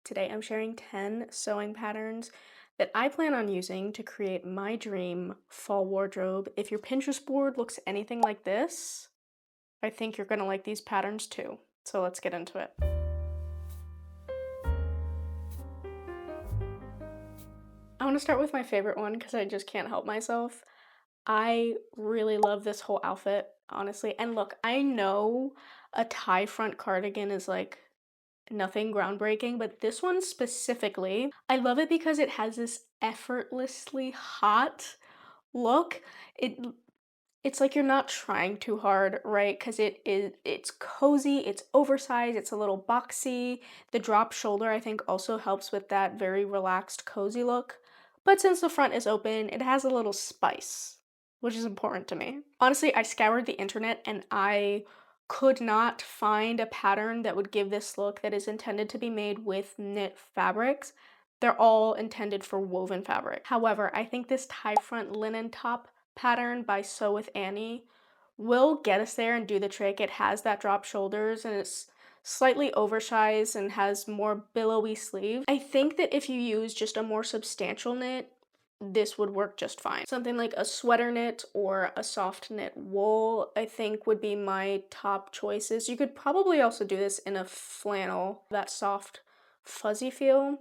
Today I'm sharing 10 sewing patterns that I plan on using to create my dream fall wardrobe. If your Pinterest board looks anything like this, I think you're gonna like these patterns too. So let's get into it. I want to start with my favorite one because I just can't help myself. I really love this whole outfit, honestly. And look, I know a tie front cardigan is like nothing groundbreaking, but this one specifically, I love it because it has this effortlessly hot look. It it's like you're not trying too hard, right? Because it's cozy, it's oversized, it's a little boxy. The drop shoulder I think also helps with that very relaxed, cozy look. But since the front is open, it has a little spice, which is important to me. Honestly, I scoured the internet and I could not find a pattern that would give this look that is intended to be made with knit fabrics. They're all intended for woven fabric. However, I think this tie front linen top pattern by Sew with Annie will get us there and do the trick. It has that drop shoulders and it's slightly oversized and has more billowy sleeves. I think that if you use just a more substantial knit, this would work just fine. Something like a sweater knit or a soft knit wool, I think would be my top choices. You could probably also do this in a flannel, that soft fuzzy feel.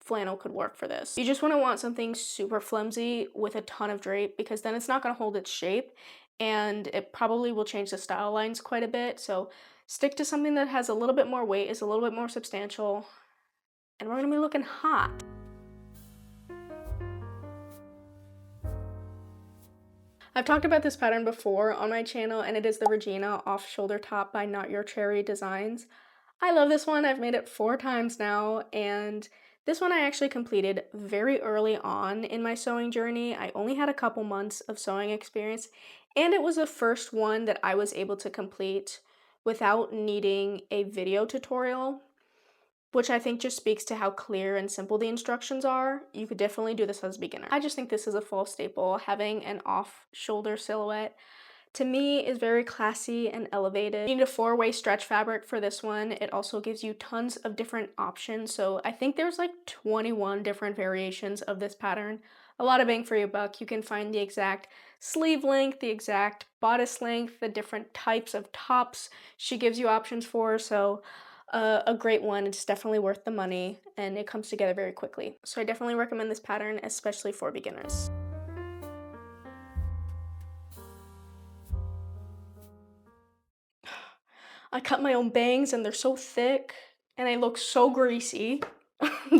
Flannel could work for this. You just want something super flimsy with a ton of drape because then it's not going to hold its shape and it probably will change the style lines quite a bit. So stick to something that has a little bit more weight, is a little bit more substantial, and we're going to be looking hot. I've talked about this pattern before on my channel, and it is the Regina off-shoulder top by Not Your Cherry Designs. I love this one. I've made it 4 times now, and this one I actually completed very early on in my sewing journey. I only had a couple months of sewing experience, and it was the first one that I was able to complete without needing a video tutorial, which I think just speaks to how clear and simple the instructions are. You could definitely do this as a beginner. I just think this is a fall staple. Having an off-shoulder silhouette, to me, is very classy and elevated. You need a 4-way stretch fabric for this one. It also gives you tons of different options. So I think there's like 21 different variations of this pattern. A lot of bang for your buck. You can find the exact sleeve length, the exact bodice length, the different types of tops she gives you options for. So a great one. It's definitely worth the money and it comes together very quickly. So I definitely recommend this pattern, especially for beginners. I cut my own bangs and they're so thick and I look so greasy.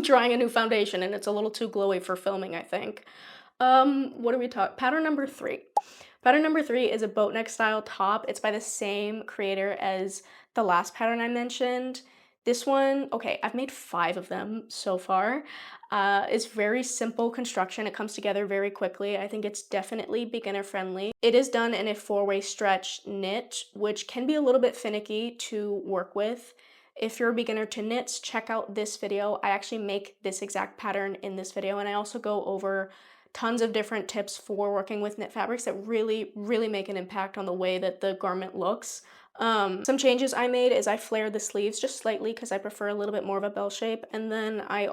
Trying a new foundation and it's a little too glowy for filming, I think. What do we talk? Pattern number 3. Pattern number 3 is a boat neck style top. It's by the same creator as the last pattern I mentioned. This one, okay, I've made 5 of them so far. It's very simple construction. It comes together very quickly. I think it's definitely beginner friendly. It is done in a 4-way stretch knit, which can be a little bit finicky to work with. If you're a beginner to knits, check out this video. I actually make this exact pattern in this video, and I also go over tons of different tips for working with knit fabrics that really make an impact on the way that the garment looks. Some changes I made is I flared the sleeves just slightly because I prefer a little bit more of a bell shape, and then I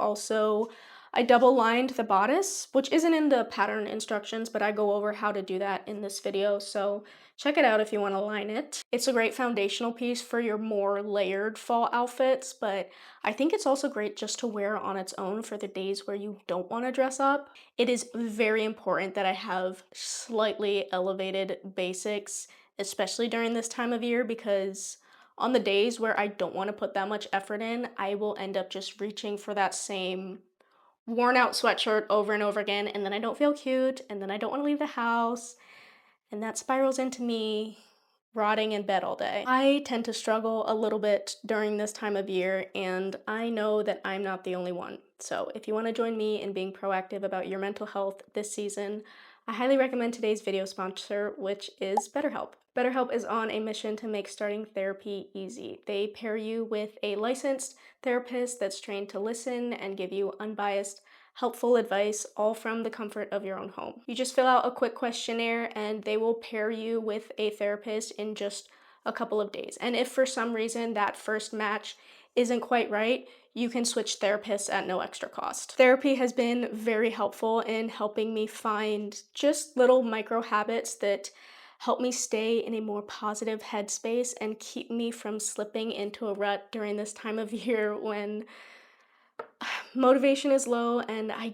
double lined the bodice, which isn't in the pattern instructions, but I go over how to do that in this video, so check it out if you want to line it. It's a great foundational piece for your more layered fall outfits, but I think it's also great just to wear on its own for the days where you don't want to dress up. It is very important that I have slightly elevated basics, especially during this time of year, because on the days where I don't want to put that much effort in, I will end up just reaching for that same worn out sweatshirt over and over again, and then I don't feel cute, and then I don't want to leave the house, and that spirals into me rotting in bed all day. I tend to struggle a little bit during this time of year, and I know that I'm not the only one. So if you want to join me in being proactive about your mental health this season, I highly recommend today's video sponsor, which is BetterHelp. BetterHelp is on a mission to make starting therapy easy. They pair you with a licensed therapist that's trained to listen and give you unbiased, helpful advice, all from the comfort of your own home. You just fill out a quick questionnaire and they will pair you with a therapist in just a couple of days. And if for some reason that first match isn't quite right, you can switch therapists at no extra cost. Therapy has been very helpful in helping me find just little micro habits that help me stay in a more positive headspace and keep me from slipping into a rut during this time of year when motivation is low and I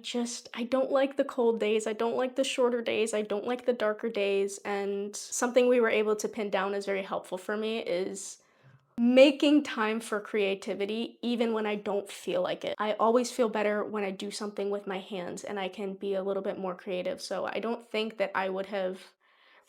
don't like the cold days, I don't like the shorter days, I don't like the darker days, and something we were able to pin down as very helpful for me is making time for creativity even when I don't feel like it. I always feel better when I do something with my hands and I can be a little bit more creative. So I don't think that I would have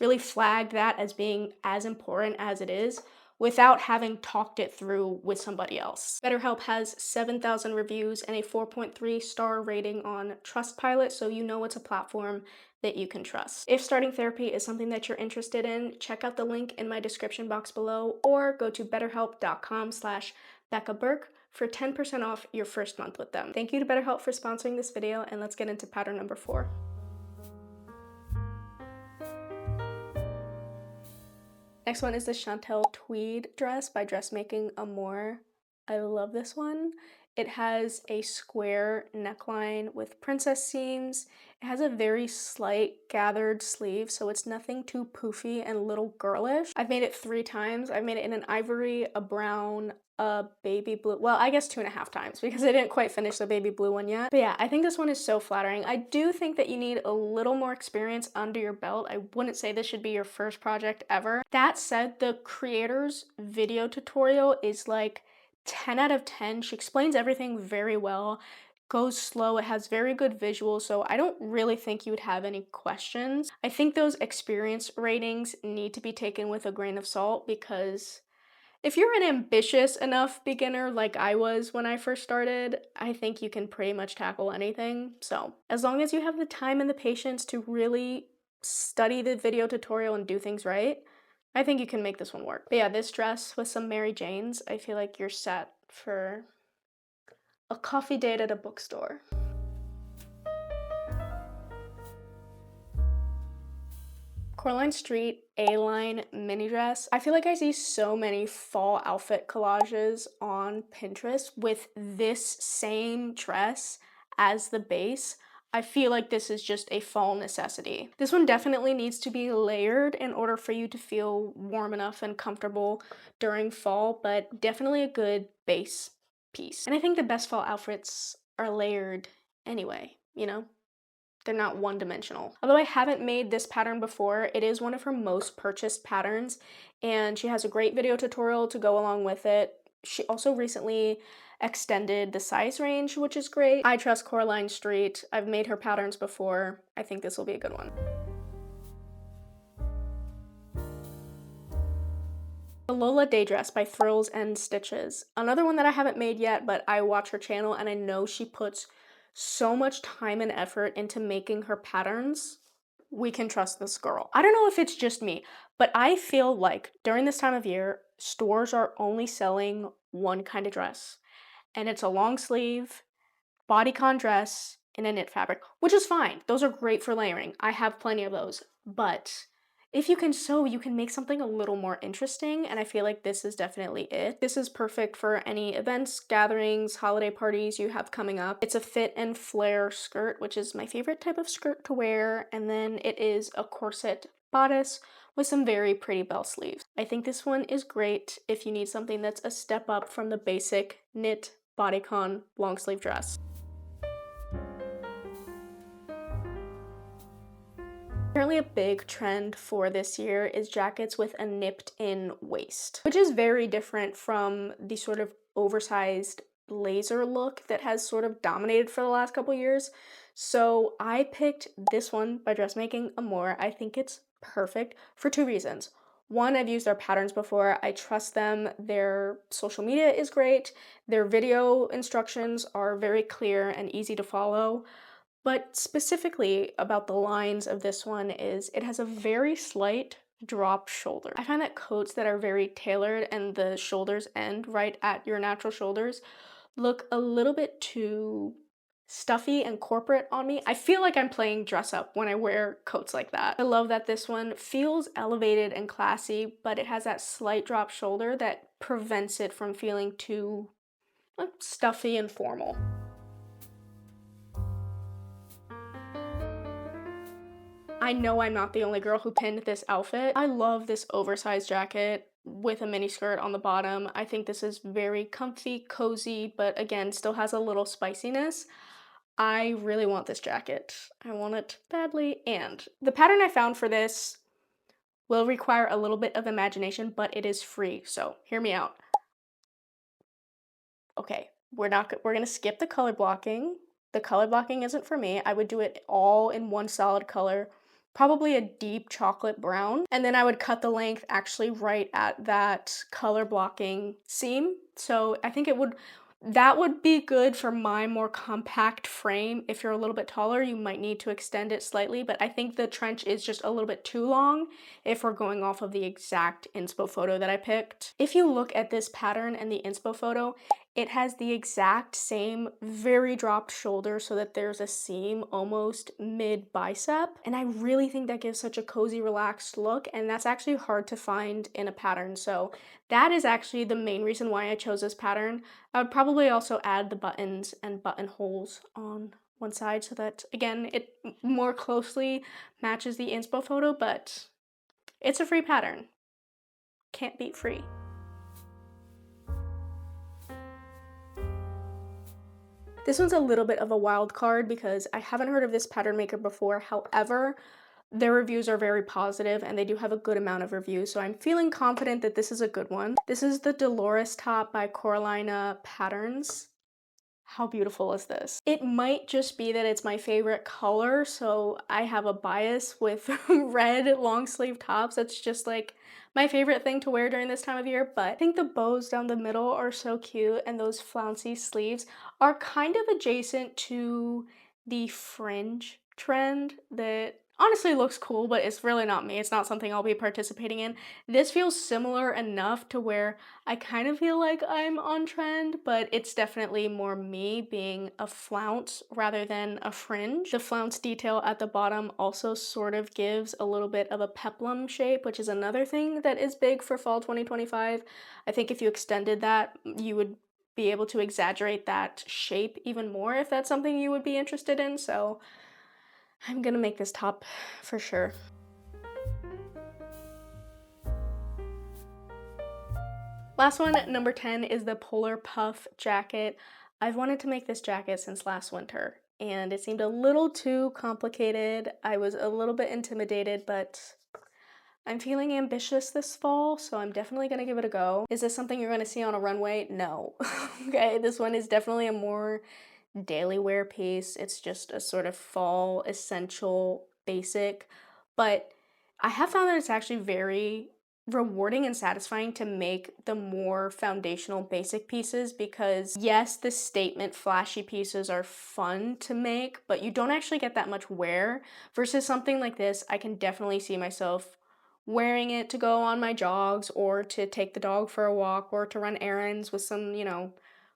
really flagged that as being as important as it is without having talked it through with somebody else. BetterHelp has 7,000 reviews and a 4.3-star rating on Trustpilot, so you know it's a platform that you can trust. If starting therapy is something that you're interested in, check out the link in my description box below or go to betterhelp.com/Becca Burke for 10% off your first month with them. Thank you to BetterHelp for sponsoring this video, and let's get into pattern number 4. Next one is the Chantelle Tweed dress by Dressmaking Amour. I love this one. It has a square neckline with princess seams. It has a very slight gathered sleeve, so it's nothing too poofy and little girlish. I've made it 3 times. I've made it in an ivory, a brown, a baby blue. Well, I guess 2.5 times because I didn't quite finish the baby blue one yet. But yeah, I think this one is so flattering. I do think that you need a little more experience under your belt. I wouldn't say this should be your first project ever. That said, the creator's video tutorial is like 10 out of 10. She explains everything very well, goes slow, it has very good visuals, so I don't really think you would have any questions. I think those experience ratings need to be taken with a grain of salt because if you're an ambitious enough beginner like I was when I first started, I think you can pretty much tackle anything. So as long as you have the time and the patience to really study the video tutorial and do things right, I think you can make this one work. But yeah, this dress with some Mary Janes, I feel like you're set for a coffee date at a bookstore. Coraline Street A-line mini dress. I feel like I see so many fall outfit collages on Pinterest with this same dress as the base. I feel like this is just a fall necessity. This one definitely needs to be layered in order for you to feel warm enough and comfortable during fall, but definitely a good base piece. And I think the best fall outfits are layered anyway, you know? They're not one-dimensional. Although I haven't made this pattern before, it is one of her most purchased patterns, and she has a great video tutorial to go along with it. She also recently extended the size range, which is great. I trust Coraline Street. I've made her patterns before. I think this will be a good one. The Lola Day Dress by Thrills and Stitches. Another one that I haven't made yet, but I watch her channel and I know she puts so much time and effort into making her patterns. We can trust this girl. I don't know if it's just me, but I feel like during this time of year, stores are only selling one kind of dress, and it's a long sleeve bodycon dress in a knit fabric, which is fine. Those are great for layering. I have plenty of those, but if you can sew, you can make something a little more interesting, and I feel like this is definitely it. This is perfect for any events, gatherings, holiday parties you have coming up. It's a fit and flare skirt, which is my favorite type of skirt to wear, and then it is a corset bodice with some very pretty bell sleeves. I think this one is great if you need something that's a step up from the basic knit bodycon long sleeve dress. Apparently a big trend for this year is jackets with a nipped in waist, which is very different from the sort of oversized blazer look that has sort of dominated for the last couple years. So I picked this one by Dressmaking Amour. I think it's perfect for 2 reasons. One, I've used their patterns before. I trust them. Their social media is great. Their video instructions are very clear and easy to follow. But specifically about the lines of this one is it has a very slight drop shoulder. I find that coats that are very tailored and the shoulders end right at your natural shoulders look a little bit too stuffy and corporate on me. I feel like I'm playing dress up when I wear coats like that. I love that this one feels elevated and classy, but it has that slight drop shoulder that prevents it from feeling too like stuffy and formal. I know I'm not the only girl who pinned this outfit. I love this oversized jacket with a mini skirt on the bottom. I think this is very comfy, cozy, but again, still has a little spiciness. I really want this jacket. I want it badly. And the pattern I found for this will require a little bit of imagination, but it is free. So hear me out. Okay, we're gonna skip the color blocking. The color blocking isn't for me. I would do it all in one solid color, probably a deep chocolate brown. And then I would cut the length actually right at that color blocking seam. So I think that would be good for my more compact frame. If you're a little bit taller, you might need to extend it slightly, but I think the trench is just a little bit too long if we're going off of the exact inspo photo that I picked. If you look at this pattern and the inspo photo, it has the exact same very dropped shoulder so that there's a seam almost mid bicep. And I really think that gives such a cozy, relaxed look. And that's actually hard to find in a pattern. So that is actually the main reason why I chose this pattern. I would probably also add the buttons and buttonholes on one side so that, again, it more closely matches the inspo photo, but it's a free pattern. Can't beat free. This one's a little bit of a wild card because I haven't heard of this pattern maker before. However, their reviews are very positive and they do have a good amount of reviews, so I'm feeling confident that this is a good one. This is the Dolores top by Coralina Patterns. How beautiful is this? It might just be that it's my favorite color, so I have a bias with red long sleeve tops. That's just like my favorite thing to wear during this time of year, but I think the bows down the middle are so cute and those flouncy sleeves are kind of adjacent to the fringe trend that honestly looks cool, but it's really not me. It's not something I'll be participating in. This feels similar enough to where I kind of feel like I'm on trend, but it's definitely more me being a flounce rather than a fringe. The flounce detail at the bottom also sort of gives a little bit of a peplum shape, which is another thing that is big for fall 2025. I think if you extended that, you would be able to exaggerate that shape even more if that's something you would be interested in. So I'm gonna make this top for sure. Last one, number 10, is the Polar Puff jacket. I've wanted to make this jacket since last winter, and it seemed a little too complicated. I was a little bit intimidated, but I'm feeling ambitious this fall, so I'm definitely gonna give it a go. Is this something you're gonna see on a runway? No. Okay, this one is definitely a more daily wear piece. It's just a sort of fall essential basic, but I have found that it's actually very rewarding and satisfying to make the more foundational basic pieces because yes, the statement flashy pieces are fun to make, but you don't actually get that much wear versus something like this. I can definitely see myself wearing it to go on my jogs or to take the dog for a walk or to run errands with some,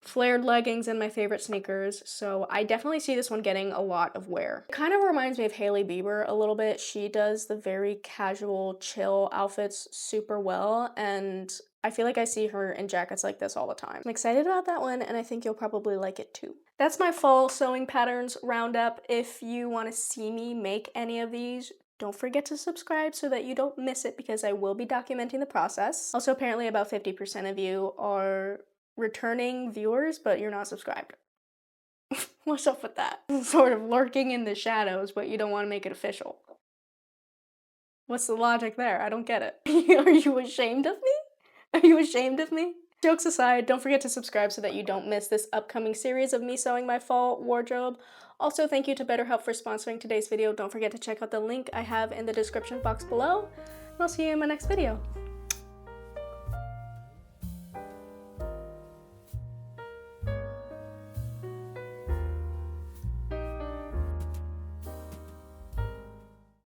flared leggings and my favorite sneakers, so I definitely see this one getting a lot of wear. It kind of reminds me of Hailey Bieber a little bit. She does the very casual, chill outfits super well, and I feel like I see her in jackets like this all the time. I'm excited about that one, and I think you'll probably like it too. That's my fall sewing patterns roundup. If you want to see me make any of these, don't forget to subscribe so that you don't miss it because I will be documenting the process. Also, apparently about 50% of you are returning viewers, but you're not subscribed. What's up with that? Sort of lurking in the shadows, but you don't want to make it official. What's the logic there? I don't get it. Are you ashamed of me? Are you ashamed of me? Jokes aside, don't forget to subscribe so that you don't miss this upcoming series of me sewing my fall wardrobe. Also, thank you to BetterHelp for sponsoring today's video. Don't forget to check out the link I have in the description box below, and I'll see you in my next video.